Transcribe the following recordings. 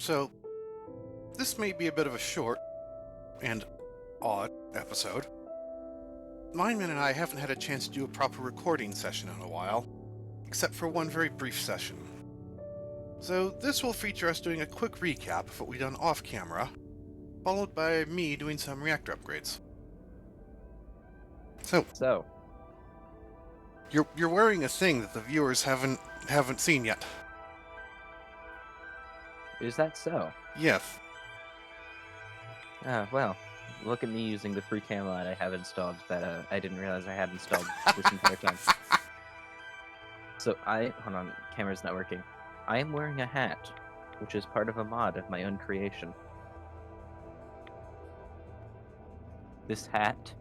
So, this may be a bit of a short and odd episode. Mineman and I haven't had a chance to do a proper recording session in a while, except for one very brief session. So this will feature us doing a quick recap of what we've done off-camera, followed by me doing some reactor upgrades. So, you're wearing a thing that the viewers haven't seen yet. Is that so? Yes. Well, look at me using the free Camelot I have installed that I didn't realize I had installed this entire time. So hold on, camera's not working. I am wearing a hat, which is part of a mod of my own creation. This hat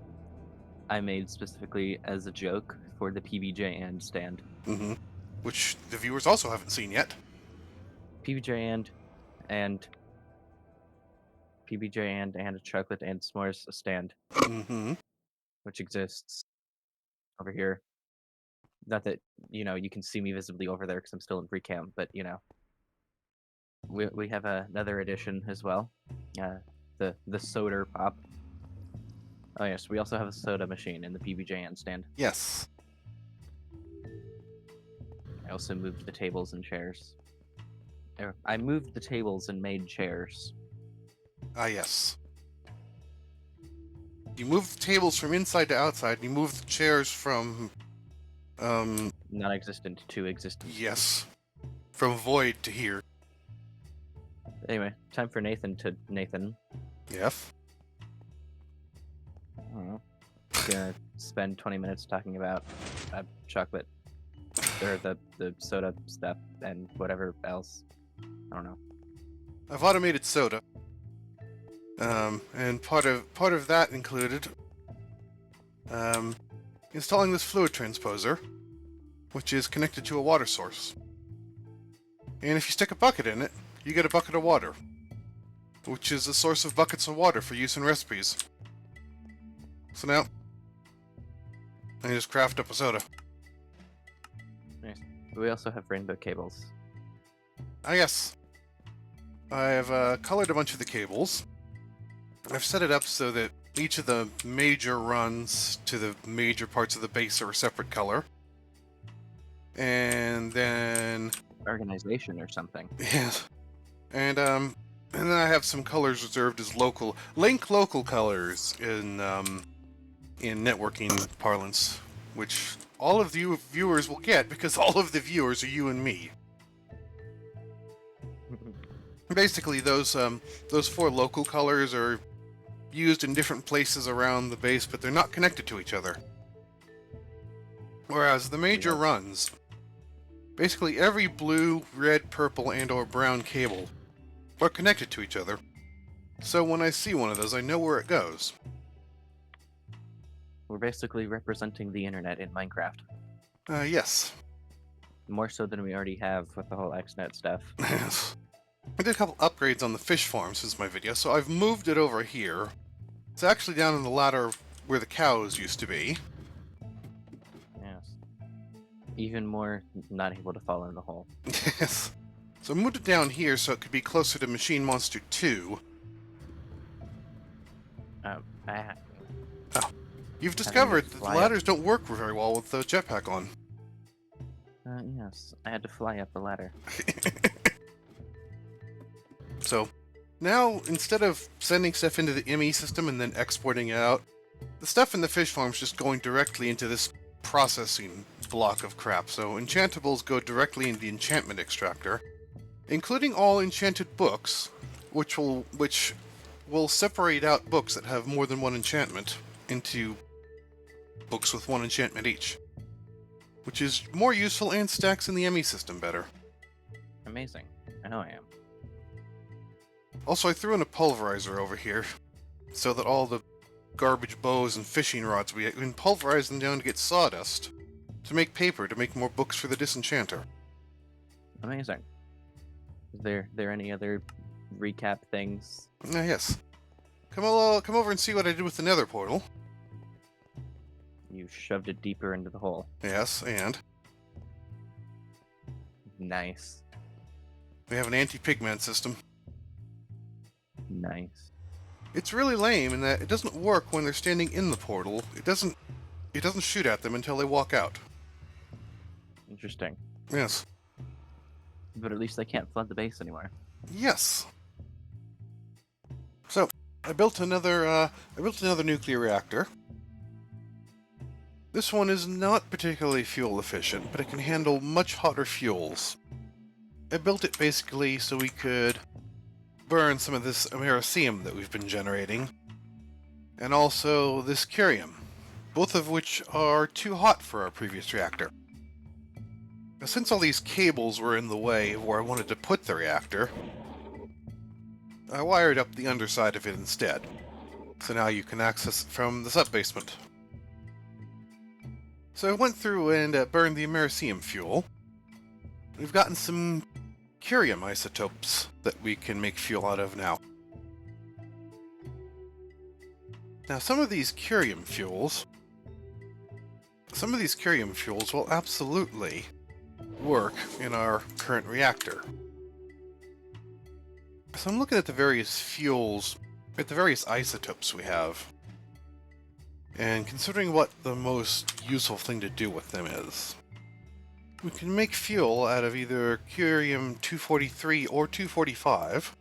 I made specifically as a joke for the PBJ and stand. Mm-hmm. Which the viewers also haven't seen yet. PBJ and a chocolate and s'mores stand. Mm-hmm. Which exists over here. Not that, you can see me visibly over there because I'm still in free cam, but, we have another edition as well. The soda pop. Oh yes, we also have a soda machine in the PBJ stand. Yes. I also moved the tables and chairs. I moved the tables and made chairs. Ah, yes. You moved the tables from inside to outside, and you moved the chairs from, non-existent to existent. yes. From void to here. Anyway, time for Nathan to Nathan. Yes. I don't know. Gonna spend 20 minutes talking about chocolate, or the soda stuff, and whatever else. I don't know. I've automated soda. And part of that included installing this fluid transposer, which is connected to a water source. And if you stick a bucket in it, you get a bucket of water, which is a source of buckets of water for use in recipes. So now, I just craft up a soda. Nice. We also have rainbow cables. Ah, yes. I have colored a bunch of the cables. I've set it up so that each of the major runs to the major parts of the base are a separate color. And then... Organization or something. Yes. And then I have some colors reserved as local colors in networking parlance, which all of you viewers will get because all of the viewers are you and me. Basically, those four local colors are used in different places around the base, but they're not connected to each other. Whereas the major runs, basically every blue, red, purple, and/or brown cable are connected to each other. So when I see one of those, I know where it goes. We're basically representing the internet in Minecraft. Yes. More so than we already have with the whole XNet stuff. Yes. I did a couple upgrades on the fish farm since my video, so I've moved it over here. It's actually down in the ladder where the cows used to be. Yes. Even more not able to fall in the hole. Yes. So I moved it down here so it could be closer to Machine Monster 2. You've discovered that the ladders don't work very well with the jetpack on. Yes. I had to fly up the ladder. So, now, instead of sending stuff into the ME system and then exporting it out, the stuff in the fish farm is just going directly into this processing block of crap. So, enchantables go directly into the enchantment extractor, including all enchanted books, which will separate out books that have more than one enchantment into books with one enchantment each, which is more useful and stacks in the ME system better. Amazing. I know I am. Also, I threw in a pulverizer over here, so that all the garbage bows and fishing rods we can pulverize them down to get sawdust, to make paper, to make more books for the disenchanter. Amazing. Is there any other recap things? Yes. Come over and see what I did with the nether portal. You shoved it deeper into the hole. Yes, and Nice. we have an anti-pigman system. Nice. It's really lame in that it doesn't work when they're standing in the portal. It doesn't shoot at them until they walk out. Interesting. Yes. But at least they can't flood the base anymore. Yes. So, I built another nuclear reactor. This one is not particularly fuel efficient, but it can handle much hotter fuels. I built it basically so we could burn some of this americium that we've been generating, and also this curium, both of which are too hot for our previous reactor. Now, since all these cables were in the way of where I wanted to put the reactor, I wired up the underside of it instead, so now you can access it from the sub-basement. So I went through and burned the americium fuel. We've gotten some curium isotopes that we can make fuel out of now. Now some of these curium fuels will absolutely work in our current reactor. So I'm looking at the various fuels, at the various isotopes we have, and considering what the most useful thing to do with them is. We can make fuel out of either curium-243 or 245,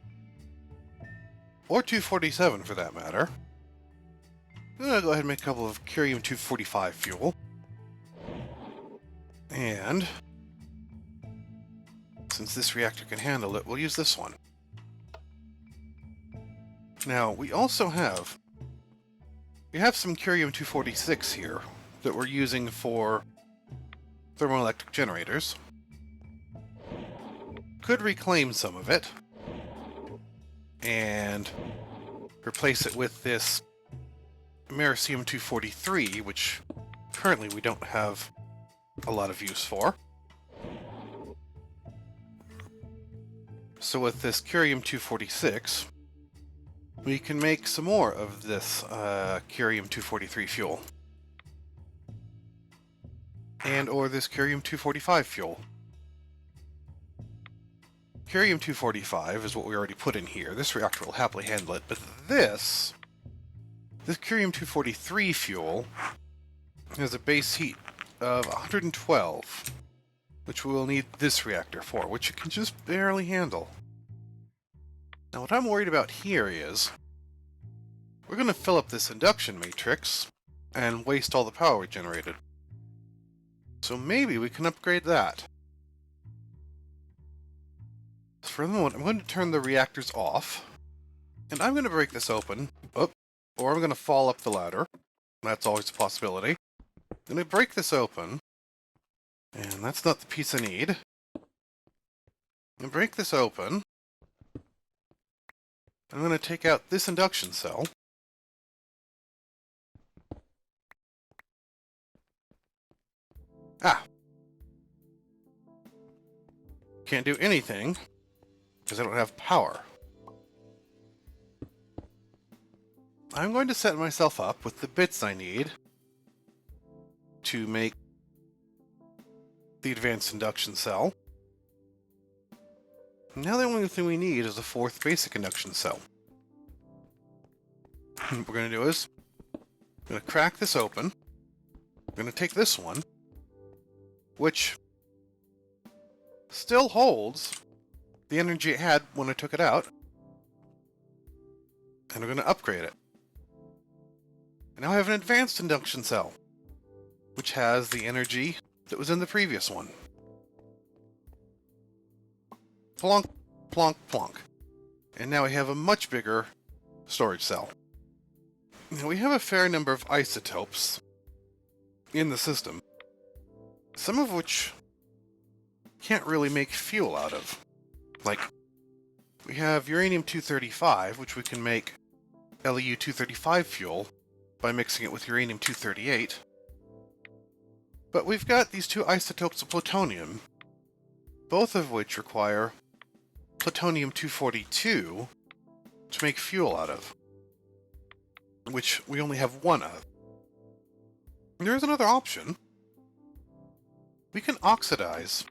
or 247 for that matter. I'm going to go ahead and make a couple of curium-245 fuel. And since this reactor can handle it, we'll use this one. Now, we have some curium-246 here that we're using for thermoelectric generators. Could reclaim some of it and replace it with this americium-243, which currently we don't have a lot of use for. So with this curium-246, we can make some more of this curium-243 fuel. And or this curium-245 fuel. Curium-245 is what we already put in here. This reactor will happily handle it, but this curium-243 fuel has a base heat of 112, which we will need this reactor for, which it can just barely handle. Now what I'm worried about here is we're going to fill up this induction matrix and waste all the power we generated. So maybe we can upgrade that. For the moment, I'm going to turn the reactors off, and I'm going to break this open, or I'm going to fall up the ladder. That's always a possibility. I'm going to break this open, and that's not the piece I need. I'm going to break this open. I'm going to take out this induction cell. Can't do anything because I don't have power. I'm going to set myself up with the bits I need to make the advanced induction cell. Now the only thing we need is a fourth basic induction cell. What we're going to do is, I'm going to crack this open. I'm going to take this one, which still holds the energy it had when I took it out, and we're going to upgrade it. And now I have an advanced induction cell, which has the energy that was in the previous one. Plonk, plonk, plonk. And now we have a much bigger storage cell. Now we have a fair number of isotopes in the system, some of which can't really make fuel out of. Like, we have uranium-235, which we can make LEU-235 fuel by mixing it with uranium-238. But we've got these two isotopes of plutonium, both of which require plutonium-242 to make fuel out of, which we only have one of. There's another option. We can oxidize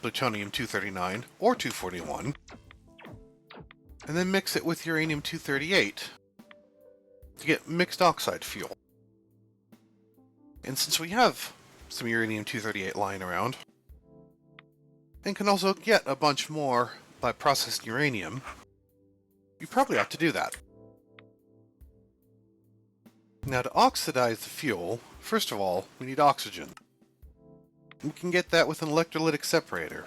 plutonium-239 or 241 and then mix it with uranium-238 to get mixed oxide fuel. And since we have some uranium-238 lying around, and can also get a bunch more by processed uranium, you probably ought to do that. Now, to oxidize the fuel, first of all, we need oxygen. We can get that with an electrolytic separator.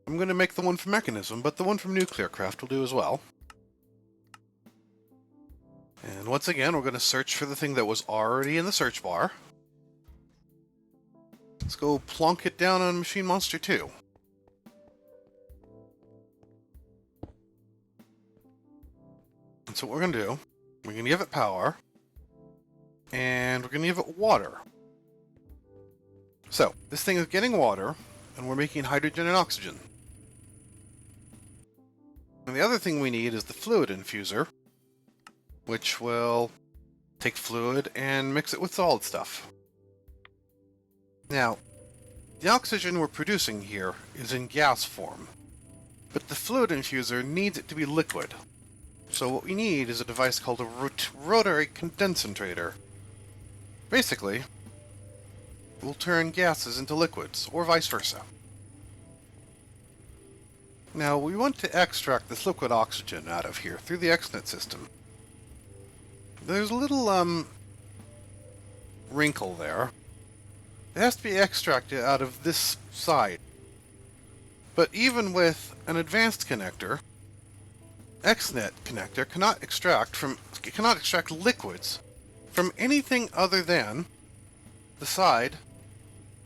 I'm going to make the one from mechanism, but the one from nuclear craft will do as well. And once again, we're going to search for the thing that was already in the search bar. Let's go plonk it down on Machine Monster 2. And so what we're going to do, we're going to give it power, and we're going to give it water. So, this thing is getting water, and we're making hydrogen and oxygen. And the other thing we need is the fluid infuser, which will take fluid and mix it with solid stuff. Now, the oxygen we're producing here is in gas form, but the fluid infuser needs it to be liquid. So what we need is a device called a rotary condensator. Basically, we'll turn gases into liquids, or vice versa. Now, we want to extract this liquid oxygen out of here through the XNet system. There's a little, wrinkle there. It has to be extracted out of this side. But even with an advanced connector, XNet connector cannot extract liquids from anything other than the side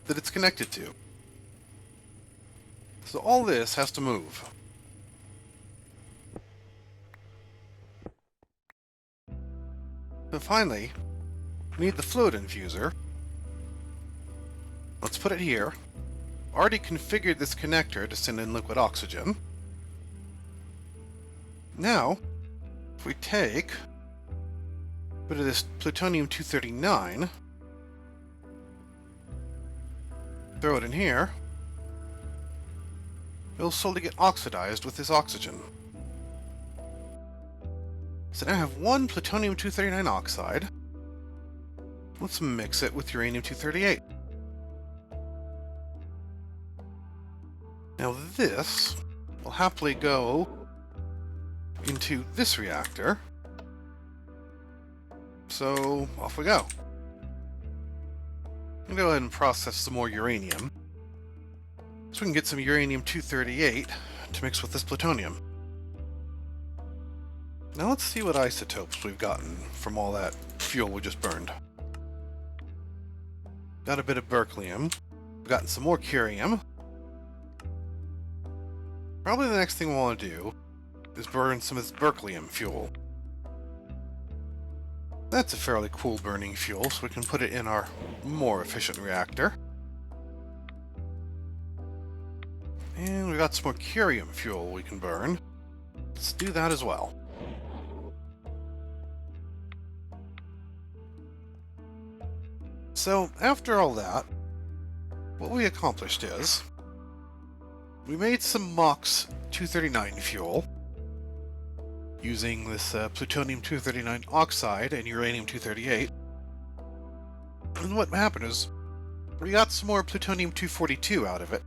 that it's connected to. So all this has to move. And finally, we need the fluid infuser. Let's put it here. Already configured this connector to send in liquid oxygen. Now, if we take a bit of this plutonium-239, throw it in here, it'll slowly get oxidized with this oxygen. So now I have one plutonium-239 oxide. Let's mix it with uranium-238. Now this will happily go into this reactor. So off we go. I'm going to go ahead and process some more uranium, so we can get some uranium-238 to mix with this plutonium. Now let's see what isotopes we've gotten from all that fuel we just burned. Got a bit of berkelium. We've gotten some more curium. Probably the next thing we'll want to do is burn some of this berkelium fuel. That's a fairly cool burning fuel, so we can put it in our more efficient reactor. And we've got some more curium fuel we can burn. Let's do that as well. So, after all that, what we accomplished is we made some MOX 239 fuel using this plutonium-239 oxide and uranium-238. And what happened is we got some more plutonium-242 out of it.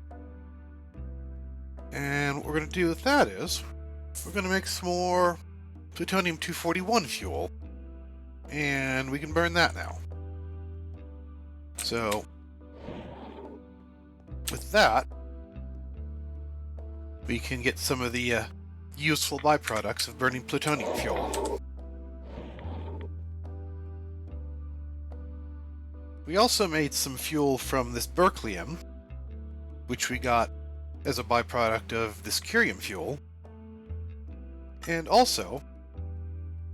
And what we're going to do with that is we're going to make some more plutonium-241 fuel, and we can burn that now. So, with that, we can get some of the useful byproducts of burning plutonium fuel. We also made some fuel from this berkelium, which we got as a byproduct of this curium fuel, and also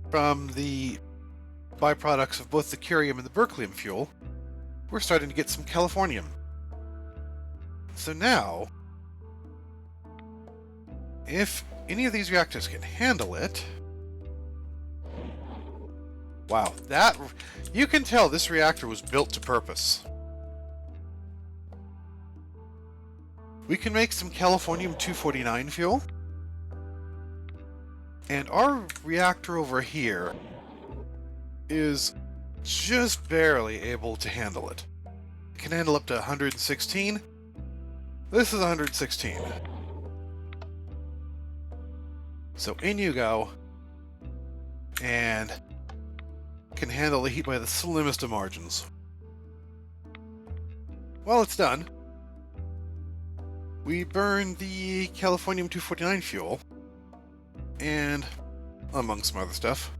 from the byproducts of both the curium and the berkelium fuel, we're starting to get some californium. So now, if any of these reactors can handle it... Wow, that... You can tell this reactor was built to purpose. We can make some californium-249 fuel. And our reactor over here is just barely able to handle it. It can handle up to 116. This is 116. So in you go, and can handle the heat by the slimmest of margins. Well, it's done. We burned the Californium-249 fuel, and among some other stuff,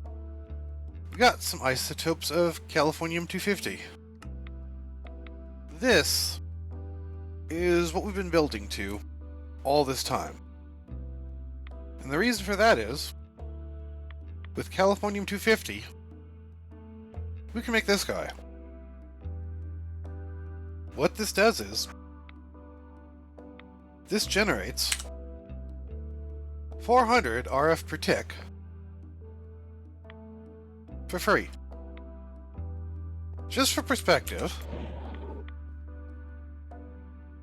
we got some isotopes of Californium-250. This is what we've been building to all this time. And the reason for that is, with Californium-250, we can make this guy. What this does is, this generates 400 RF per tick for free. Just for perspective,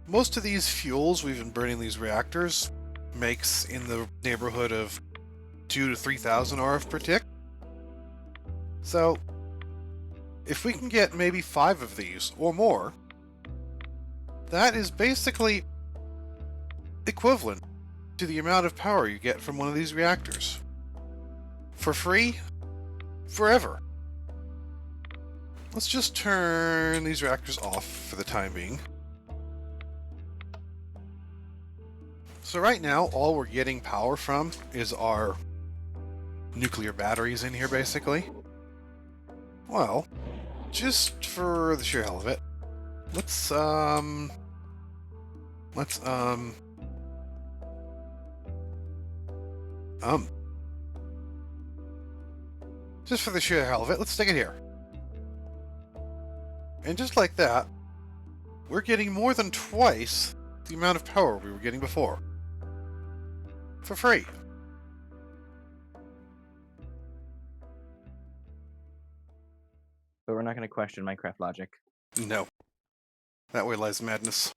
most of these fuels we've been burning these reactors makes in the neighborhood of 2,000 to 3,000 RF per tick. So, if we can get maybe 5 of these or more, that is basically equivalent to the amount of power you get from one of these reactors. For free, forever. Let's just turn these reactors off for the time being. So right now, all we're getting power from is our nuclear batteries in here, basically. Well, just for the sheer hell of it, let's just for the sheer hell of it, let's stick it here. And just like that, we're getting more than twice the amount of power we were getting before. For free. But we're not going to question Minecraft logic. No. That way lies madness.